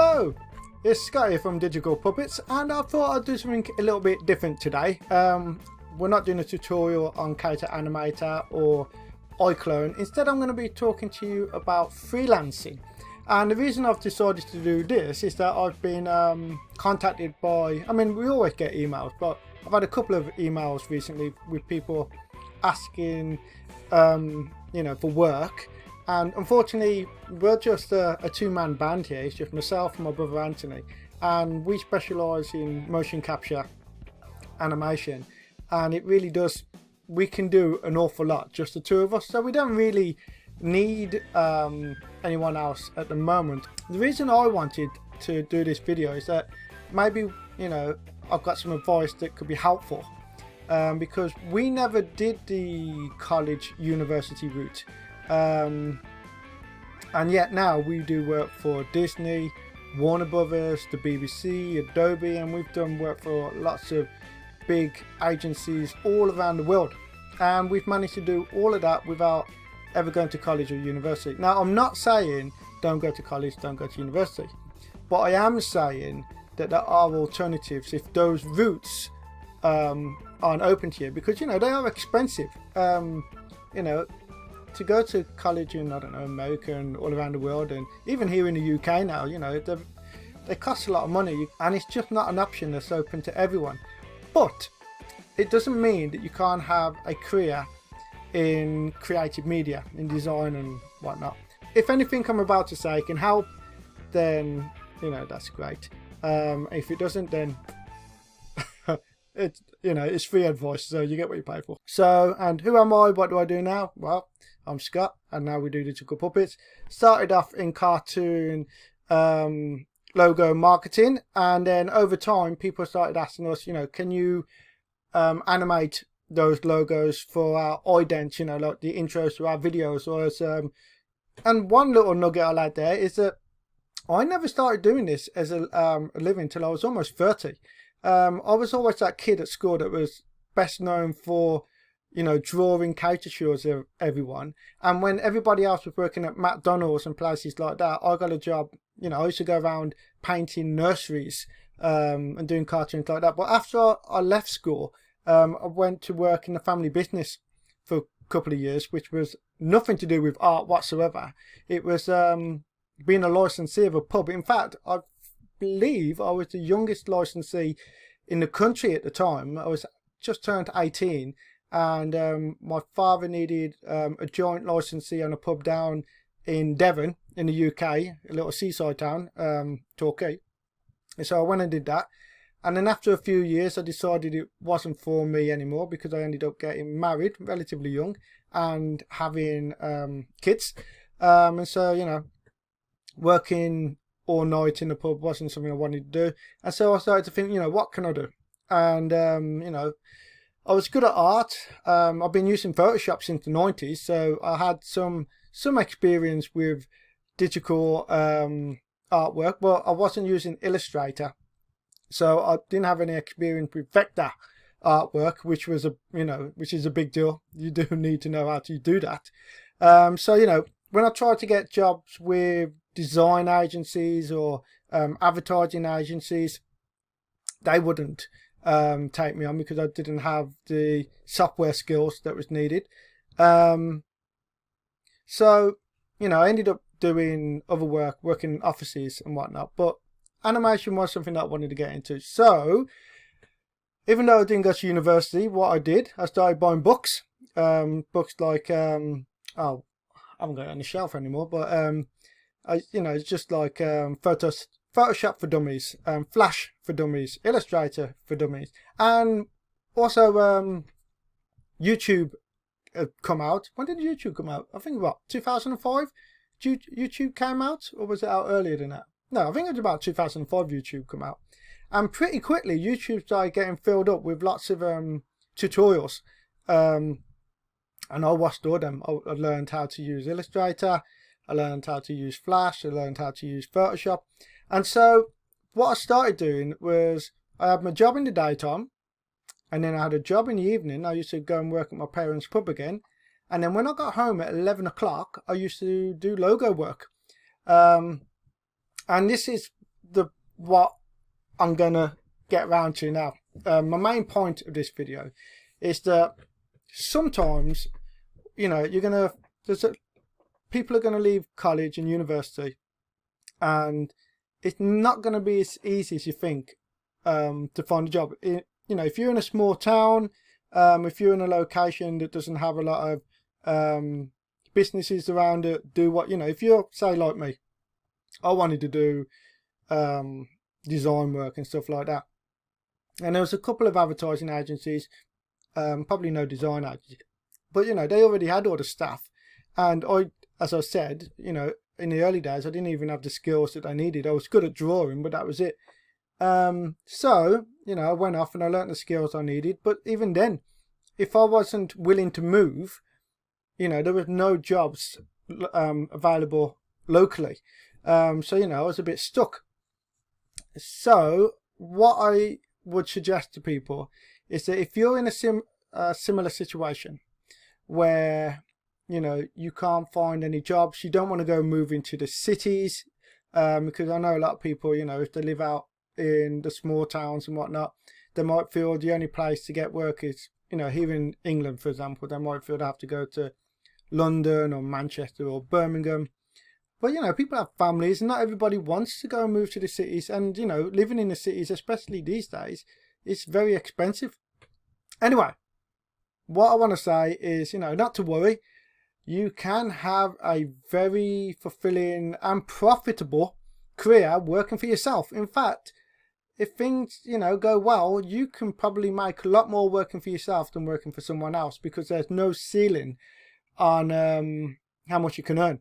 Hello, it's Scott here from Digital Puppets, and I thought I'd do something a little bit different today. We're not doing a tutorial on character animator or iClone. Instead, I'm going to be talking to you about freelancing. And the reason I've decided to do this is that I've been contacted by, we always get emails, but I've had a couple of emails recently with people asking, for work. And unfortunately, we're just a two-man band here. It's just myself and my brother Anthony, and we specialise in motion capture animation. And it really does, we can do an awful lot, just the two of us. So we don't really need anyone else at the moment. The reason I wanted to do this video is that maybe, I've got some advice that could be helpful. Because we never did the college university route. And yet now we do work for Disney, Warner Brothers, the BBC, Adobe, and we've done work for lots of big agencies all around the world. And we've managed to do all of that without ever going to college or university. Now, I'm not saying don't go to college, don't go to university, but I am saying that there are alternatives if those routes aren't open to you, because they are expensive. To go to college in, America and all around the world, and even here in the UK now, they cost a lot of money, and it's just not an option that's open to everyone. But it doesn't mean that you can't have a career in creative media, in design and whatnot. If anything I'm about to say can help, then that's great. If it doesn't, then it's free advice, so you get what you pay for. So, and who am I? What do I do now? Well, I'm Scott, and now we do Digital Puppets. Started off in cartoon logo marketing, and then over time people started asking us, can you animate those logos for our idents, like the intros to our videos, or as and one little nugget I'll add there is that I never started doing this as a living till I was almost 30. I was always that kid at school that was best known for, drawing caricatures of everyone. And when everybody else was working at McDonald's and places like that, I got a job. I used to go around painting nurseries and doing cartoons like that. But after I left school, I went to work in the family business for a couple of years, which was nothing to do with art whatsoever. It was being a licensee of a pub. In fact, I believe I was the youngest licensee in the country at the time. I was just turned 18, and my father needed a joint licensee on a pub down in Devon in the UK, a little seaside town, Torquay. And so I went and did that, and then after a few years I decided it wasn't for me anymore, because I ended up getting married relatively young and having kids, and so working all night in the pub wasn't something I wanted to do. And so I started to think, what can I do? And I was good at art. I've been using Photoshop since the 90s, so I had some experience with digital artwork, but I wasn't using Illustrator, so I didn't have any experience with vector artwork, which was which is a big deal. You do need to know how to do that. So when I tried to get jobs with design agencies or advertising agencies, they wouldn't take me on because I didn't have the software skills that was needed. So I ended up doing other work, working in offices and whatnot, but animation was something that I wanted to get into. So even though I didn't go to university, what I did, I started buying books, books like I haven't got it on the shelf anymore, but it's just like Photoshop for Dummies, Flash for Dummies, Illustrator for Dummies, and also YouTube come out. When did YouTube come out? I think 2005 YouTube came out, or was it out earlier than that? No, I think it was about 2005 YouTube come out, and pretty quickly YouTube started getting filled up with lots of tutorials. And I watched all them. I learned how to use Illustrator, I learned how to use Flash, I learned how to use Photoshop. And so what I started doing was I had my job in the daytime, and then I had a job in the evening. I used to go and work at my parents' pub again. And then when I got home at 11 o'clock, I used to do logo work. And this is what I'm gonna get around to now. My main point of this video is that sometimes, people are gonna leave college and university, and it's not gonna be as easy as you think to find a job. If you're in a small town, if you're in a location that doesn't have a lot of businesses around it, if you're, say, like me, I wanted to do design work and stuff like that, and there was a couple of advertising agencies, probably no design agency, but they already had all the staff, and as I said, in the early days I didn't even have the skills that I needed. I was good at drawing, but that was it. So I went off and I learned the skills I needed, but even then, if I wasn't willing to move, there was no jobs available locally. So I was a bit stuck. So what I would suggest to people is that if you're in a similar situation where you can't find any jobs, you don't want to go move into the cities, because I know a lot of people, if they live out in the small towns and whatnot, they might feel the only place to get work is, here in England, for example, they might feel they have to go to London or Manchester or Birmingham. But people have families, and not everybody wants to go and move to the cities. And living in the cities, especially these days, is very expensive. Anyway, what I want to say is, not to worry. You can have a very fulfilling and profitable career working for yourself. In fact, if things go well, you can probably make a lot more working for yourself than working for someone else, because there's no ceiling on how much you can earn.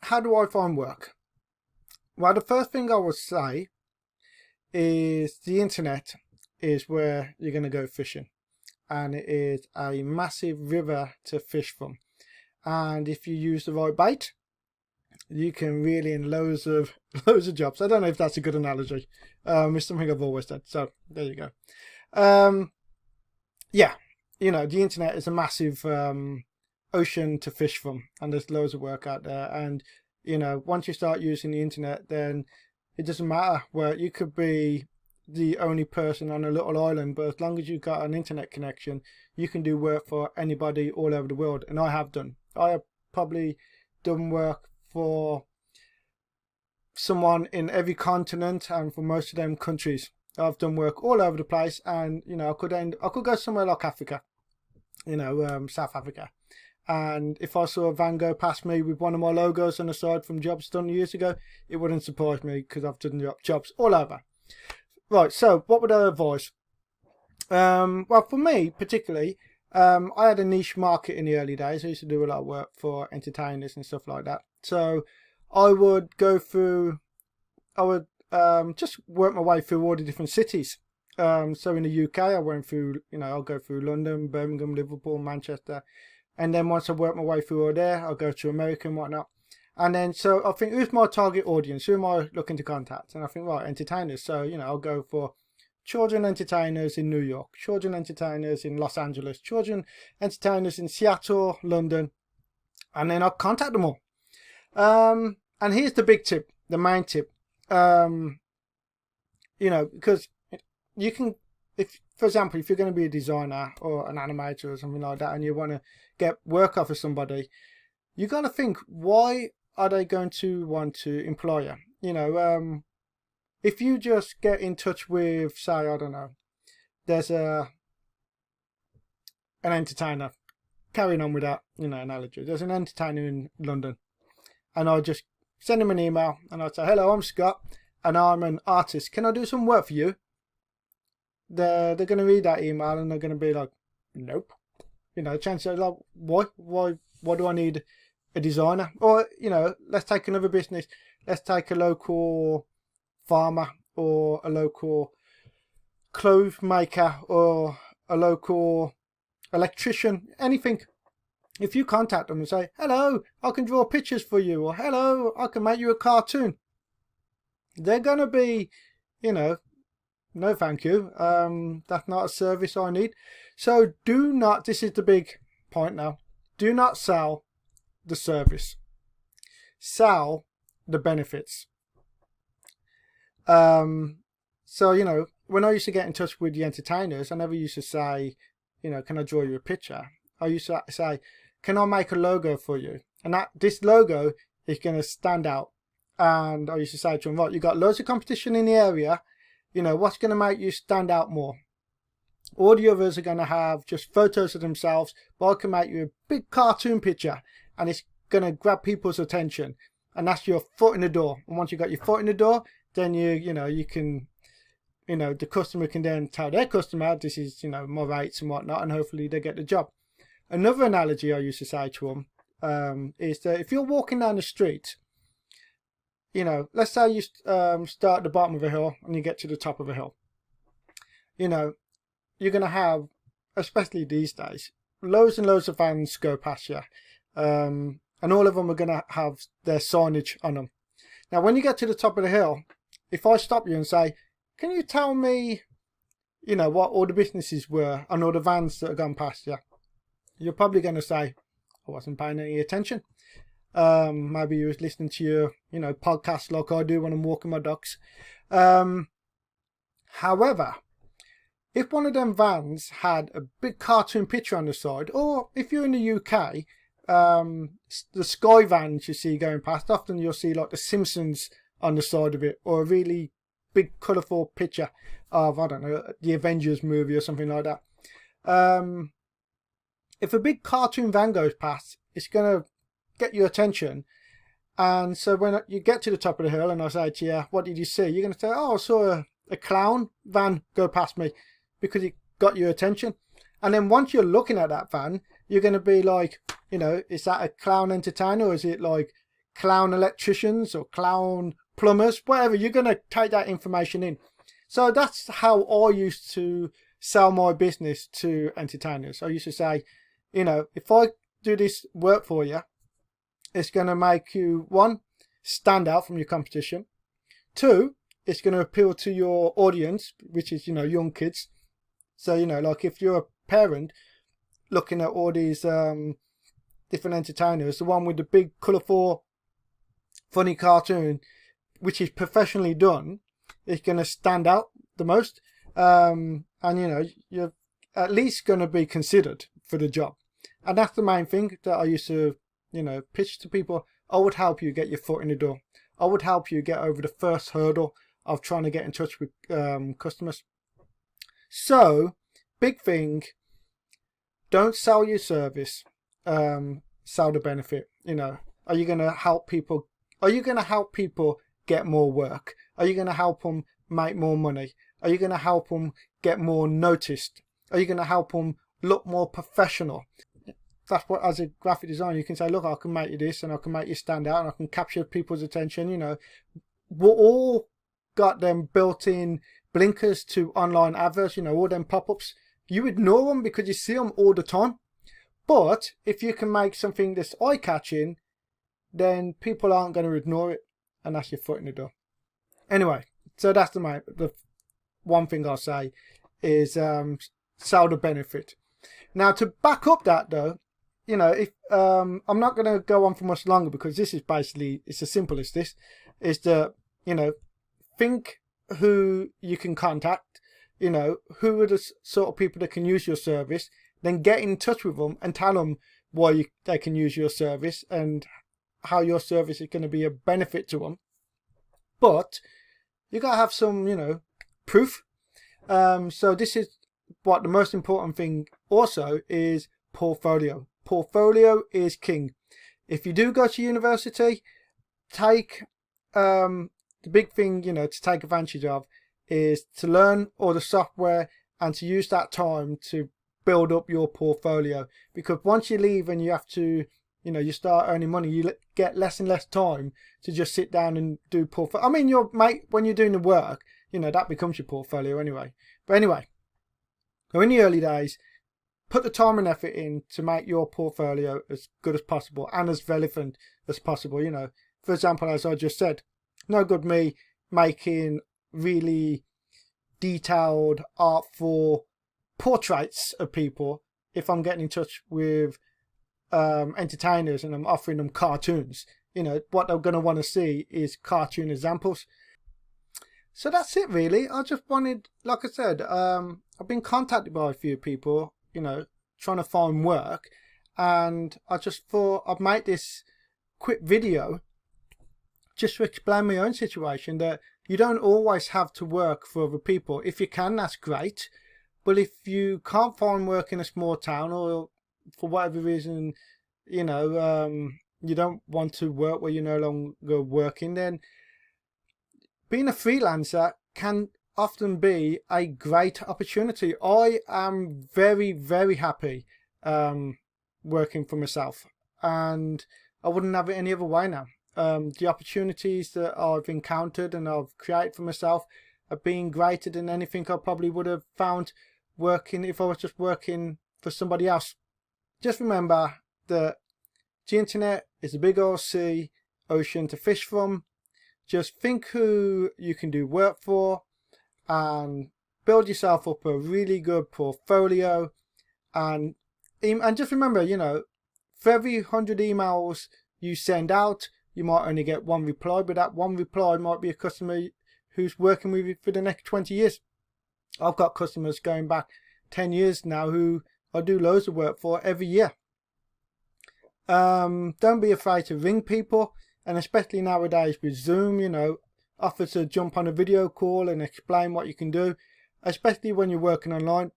How do I find work? Well, the first thing I would say is the internet is where you're going to go fishing, and it is a massive river to fish from. And if you use the right bait, you can reel in loads of jobs. I don't know if that's a good analogy. It's something I've always said. So there you go. Yeah, the internet is a massive ocean to fish from, and there's loads of work out there. And once you start using the internet, then it doesn't matter where you could be the only person on a little island, but as long as you've got an internet connection, you can do work for anybody all over the world. And I have probably done work for someone in every continent, and for most of them countries. I've done work all over the place, and I could go somewhere like Africa, South Africa, and if I saw a van go past me with one of my logos on the side from jobs done years ago, it wouldn't surprise me, because I've done jobs all over. Right, so what would I advise? Well, for me particularly, I had a niche market in the early days. I used to do a lot of work for entertainers and stuff like that. So I would just work my way through all the different cities. So in the UK, I went through, I'll go through London, Birmingham, Liverpool, Manchester. And then once I work my way through all there, I'll go to America and whatnot. And then, so I think, who's my target audience? Who am I looking to contact? And I think, right, entertainers. So, I'll go for children entertainers in New York, children entertainers in Los Angeles, children entertainers in Seattle, London. And then I'll contact them all. And here's the big tip, the main tip. Because you can, for example, if you're going to be a designer or an animator or something like that, and you want to get work off of somebody, you got to think, why are they going to want to employ you? If you just get in touch with, say, I don't know, there's an entertainer, carrying on with that, analogy. There's an entertainer in London, and I just send him an email, and I'd say, hello, I'm Scott, and I'm an artist. Can I do some work for you? They're going to read that email, and they're going to be like, nope. Chances are, like, why do I need a designer? Or, let's take another business. Let's take a local farmer, or a local clothes maker, or a local electrician, anything. If you contact them and say, hello, I can draw pictures for you, or hello, I can make you a cartoon, they're going to be, no thank you. That's not a service I need. So do not, this is the big point now, do not sell the service. Sell the benefits. So, you know, when I used to get in touch with the entertainers, I never used to say, you know, can I draw you a picture? I used to say, can I make a logo for you? And that this logo is going to stand out. And I used to say to them, right, you've got loads of competition in the area. You know, what's going to make you stand out more? All the others are going to have just photos of themselves, but I can make you a big cartoon picture and it's going to grab people's attention. And that's your foot in the door. And once you've got your foot in the door, then you can, you know, the customer can then tell their customer, this is, you know, my rates and whatnot, and hopefully they get the job. Another analogy I used to say to them is that if you're walking down the street, you know, let's say you start at the bottom of a hill and you get to the top of a hill. You know, you're going to have, especially these days, loads and loads of vans go past you. And all of them are going to have their signage on them. Now, when you get to the top of the hill, if I stop you and say, can you tell me, you know, what all the businesses were and all the vans that have gone past you? You're probably going to say, I wasn't paying any attention. Maybe you was listening to your, you know, podcast like I do when I'm walking my dogs. However, if one of them vans had a big cartoon picture on the side, or if you're in the UK, the Sky vans you see going past, often you'll see like the Simpsons on the side of it, or a really big colourful picture of, I don't know, the Avengers movie or something like that. If a big cartoon van goes past, it's going to get your attention. And so when you get to the top of the hill and I say to you, what did you see? You're going to say, oh, I saw a clown van go past me, because it got your attention. And then once you're looking at that van, you're going to be like, you know, is that a clown entertainer, or is it like clown electricians or clown plumbers, whatever? You're going to take that information in. So that's how I used to sell my business to entertainers. I used to say, you know, if I do this work for you, it's going to make you, one, stand out from your competition. Two, it's going to appeal to your audience, which is, you know, young kids. So, you know, like if you're a parent looking at all these different entertainers, the one with the big, colourful, funny cartoon, which is professionally done, is going to stand out the most. And, you know, you're at least going to be considered for the job. And that's the main thing that I used to, you know, pitch to people. I would help you get your foot in the door. I would help you get over the first hurdle of trying to get in touch with customers. So, big thing, don't sell your service, sell the benefit. You know, are you going to help people? Are you going to help people get more work? Are you going to help them make more money? Are you going to help them get more noticed? Are you going to help them look more professional? That's what, as a graphic designer, you can say, look, I can make you this and I can make you stand out and I can capture people's attention. You know, we're all got them built-in blinkers to online adverts, you know, all them pop-ups. You ignore them because you see them all the time. But if you can make something that's eye-catching, then people aren't going to ignore it, and that's your foot in the door. Anyway, so that's the one thing I'll say is sell the benefit. Now, to back up that though, you know, if I'm not going to go on for much longer, because this is basically, it's as simple as this, is that, you know, think who you can contact, you know, who are the sort of people that can use your service, then get in touch with them and tell them why they can use your service and how your service is going to be a benefit to them. But you got to have some, you know, proof. So this is what the most important thing also is: portfolio. Portfolio is king. If you do go to university, take the big thing, you know, to take advantage of is to learn all the software and to use that time to build up your portfolio. Because once you leave and you have to, you know, you start earning money, you get less and less time to just sit down and do portfolio. I mean, when you're doing the work, you know, that becomes your portfolio anyway. But anyway, so in the early days, put the time and effort in to make your portfolio as good as possible and as relevant as possible. You know, for example, as I just said, no good me making really detailed, artful portraits of people if I'm getting in touch with entertainers and I'm offering them cartoons. You know, what they're going to want to see is cartoon examples. So that's it really. I just wanted, like I said, I've been contacted by a few people, trying to find work, and I just thought I'd make this quick video just to explain my own situation, that you don't always have to work for other people. If you can, that's great. But if you can't find work in a small town, or for whatever reason, you don't want to work where you're no longer working, then being a freelancer can often be a great opportunity. I am very, very happy working for myself, and I wouldn't have it any other way now. The opportunities that I've encountered and I've created for myself have been greater than anything I probably would have found working if I was just working for somebody else. Just remember that the internet is a big old ocean to fish from. Just think who you can do work for and build yourself up a really good portfolio. And just remember, for every 100 emails you send out, you might only get one reply, but that one reply might be a customer who's working with you for the next 20 years. I've got customers going back 10 years now who I do loads of work for every year. Don't be afraid to ring people, and especially nowadays with Zoom, offer to jump on a video call and explain what you can do, especially when you're working online.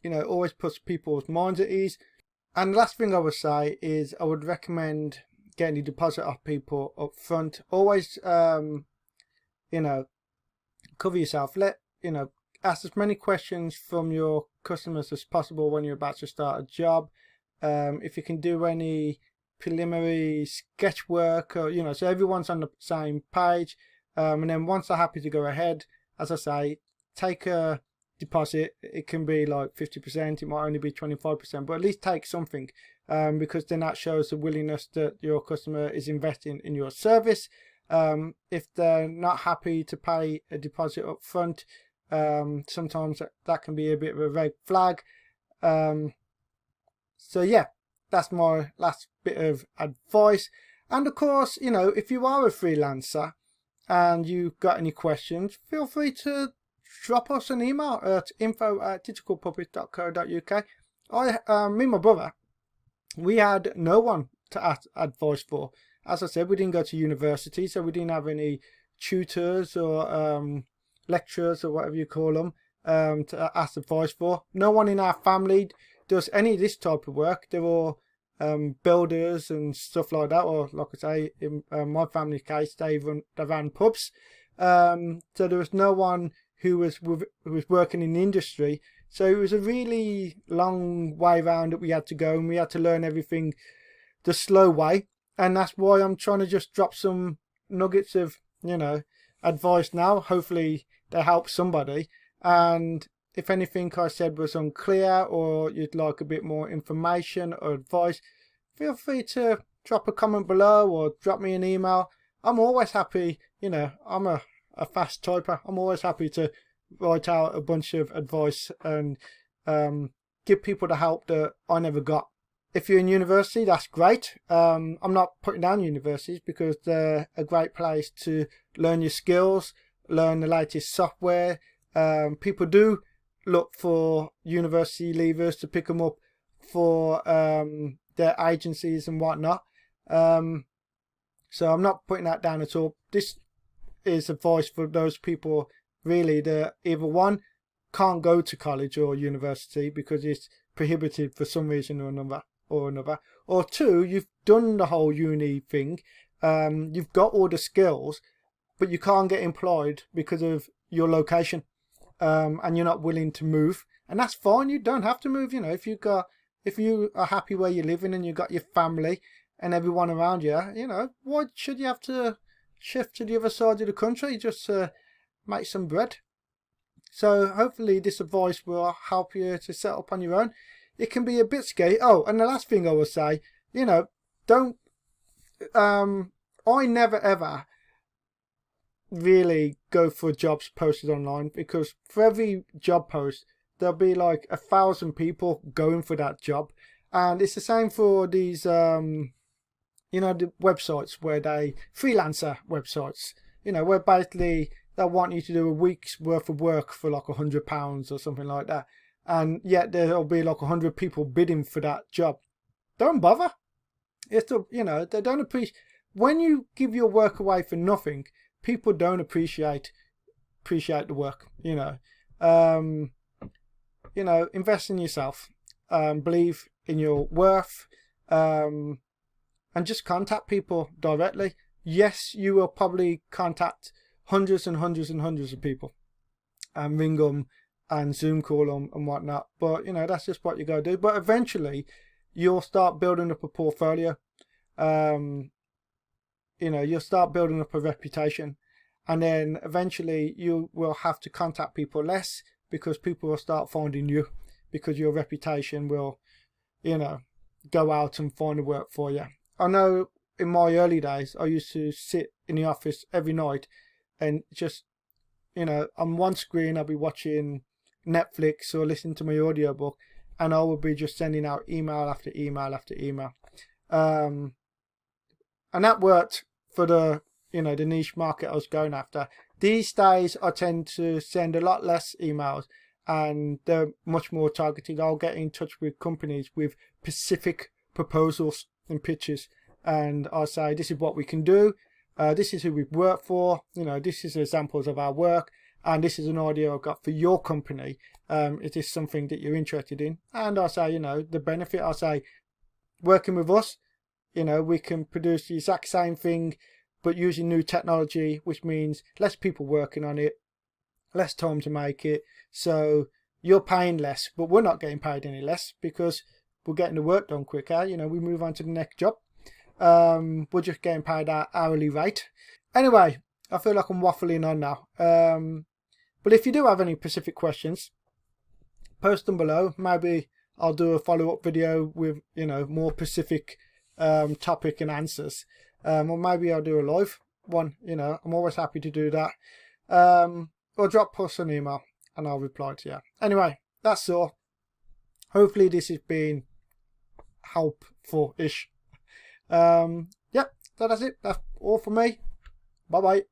Always puts people's minds at ease. And the last thing I would say is I would recommend getting a deposit off people up front. Always, cover yourself. Ask as many questions from your customers as possible when you're about to start a job. If you can do any preliminary sketch work, or so everyone's on the same page, and then once they're happy to go ahead, as I say, take a deposit. It can be like 50%, it might only be 25%, but at least take something, because then that shows the willingness that your customer is investing in your service. If they're not happy to pay a deposit up front, sometimes that can be a bit of a red flag. So yeah, that's my last bit of advice. And of course, if you are a freelancer and you've got any questions, feel free to drop us an email at info@digitalpuppet.co.uk. Me and my brother, we had no one to ask advice for. As I said, we didn't go to university, so we didn't have any tutors or lecturers or whatever you call them to ask advice for. No one in our family does any of this type of work. They're all builders and stuff like that, or like I say, in my family case, they ran pubs. So there was no one who was working in the industry. So it was a really long way around that we had to go, and we had to learn everything the slow way. And that's why I'm trying to just drop some nuggets of advice now. Hopefully they help somebody. And if anything I said was unclear, or you'd like a bit more information or advice, feel free to drop a comment below or drop me an email. I'm always happy, I'm a fast typer. I'm always happy to write out a bunch of advice and give people the help that I never got. If you're in university, that's great. I'm not putting down universities, because they're a great place to learn your skills, learn the latest software. People do look for university leavers to pick them up for their agencies and whatnot. So I'm not putting that down at all. This is advice for those people really that either one, can't go to college or university because it's prohibited for some reason or another, or two, you've done the whole uni thing, you've got all the skills, but you can't get employed because of your location, and you're not willing to move. And that's fine, you don't have to move. If you are happy where you're living and you've got your family and everyone around you, why should you have to shift to the other side of the country just to make some bread? So hopefully this advice will help you to set up on your own. It can be a bit scary. Oh, and the last thing I will say, don't, I never ever really go for jobs posted online, because for every job post, there'll be like 1,000 people going for that job. And it's the same for these, the websites freelancer websites, where basically that want you to do a week's worth of work for like £100 or something like that, and yet there'll be like 100 people bidding for that job. Don't bother. It's the, you know, they don't appreciate when you give your work away for nothing. People don't appreciate the work. Invest in yourself, believe in your worth, and just contact people directly. Yes, you will probably contact hundreds and hundreds and hundreds of people and ring them and Zoom call them and whatnot, but that's just what you gotta do. But eventually you'll start building up a portfolio. You'll start building up a reputation, and then eventually you will have to contact people less, because people will start finding you, because your reputation will go out and find the work for you. I know in my early days I used to sit in the office every night and just on one screen I'll be watching Netflix or listening to my audiobook, and I will be just sending out email after email after email, and that worked for the the niche market I was going after. These days I tend to send a lot less emails, and they're much more targeted. I'll get in touch with companies with specific proposals and pitches, and I'll say, this is what we can do, this is who we've worked for, this is examples of our work, and this is an idea I've got for your company. Is this something that you're interested in? And I'll say, the benefit, I'll say, working with us, we can produce the exact same thing but using new technology, which means less people working on it, less time to make it. So you're paying less, but we're not getting paid any less because we're getting the work done quicker. We move on to the next job. We're just getting paid our hourly rate. Anyway, I feel like I'm waffling on now. But if you do have any specific questions, post them below. Maybe I'll do a follow-up video with more specific topic and answers. Or maybe I'll do a live one. I'm always happy to do that. Or drop us an email and I'll reply to you. Anyway, that's all. Hopefully this has been helpful-ish. Yep, so that's it. That's all for me. Bye bye.